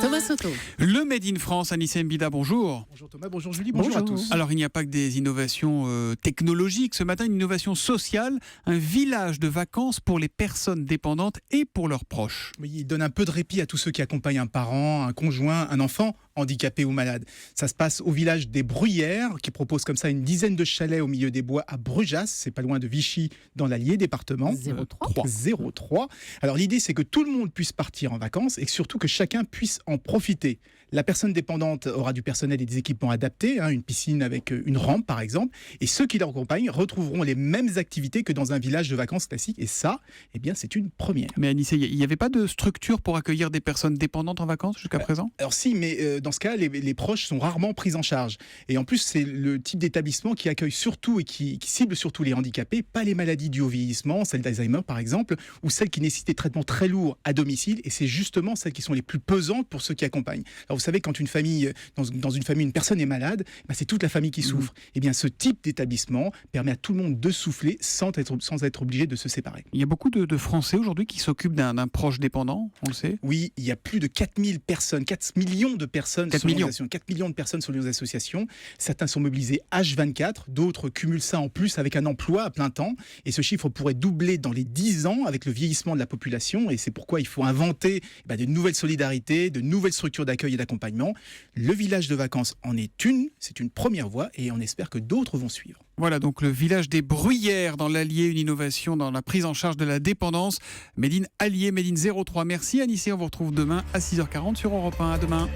Thomas Soto. Le Made in France, Anissé Mbida, bonjour. Bonjour Thomas, bonjour Julie, bonjour à tous. Alors il n'y a pas que des innovations technologiques. Ce matin, une innovation sociale, un village de vacances pour les personnes dépendantes et pour leurs proches. Oui, il donne un peu de répit à tous ceux qui accompagnent un parent, un conjoint, un enfant handicapé ou malade. Ça se passe au village des Bruyères, qui propose comme ça une dizaine de chalets au milieu des bois à Brujas, c'est pas loin de Vichy, dans l'Allier, département. 03. Alors l'idée, c'est que tout le monde puisse partir en vacances et surtout que chacun puisse en profiter. La personne dépendante aura du personnel et des équipements adaptés, une piscine avec une rampe par exemple, et ceux qui l'accompagnent retrouveront les mêmes activités que dans un village de vacances classique, et ça, eh bien, c'est une première. Mais Anissé, il n'y avait pas de structure pour accueillir des personnes dépendantes en vacances jusqu'à présent ? Alors si, mais dans ce cas, les proches sont rarement pris en charge. Et en plus, c'est le type d'établissement qui accueille surtout et qui cible surtout les handicapés, pas les maladies dues au vieillissement, celles d'Alzheimer par exemple, ou celles qui nécessitent des traitements très lourds à domicile, et c'est justement celles qui sont les plus pesantes pour ceux qui accompagnent. Alors vous savez, quand une famille, dans une famille, une personne est malade, c'est toute la famille qui souffre. Et bien ce type d'établissement permet à tout le monde de souffler sans être obligé de se séparer. Il y a beaucoup de Français aujourd'hui qui s'occupent d'un proche dépendant, on le sait. Oui, il y a plus de 4000 personnes, 4 millions de personnes 4 millions. 4 millions de personnes sur les associations. Certains sont mobilisés H24, d'autres cumulent ça en plus avec un emploi à plein temps. Et ce chiffre pourrait doubler dans les 10 ans avec le vieillissement de la population. Et c'est pourquoi il faut inventer de nouvelles solidarités, de nouvelles structures d'accueil et d'accompagnement. Le village de vacances en est une, c'est une première voie et on espère que d'autres vont suivre. Voilà donc le village des Bruyères dans l'Allier, une innovation dans la prise en charge de la dépendance. Made in Allier, Made in 03. Merci Anissé, on vous retrouve demain à 6h40 sur Europe 1. À demain.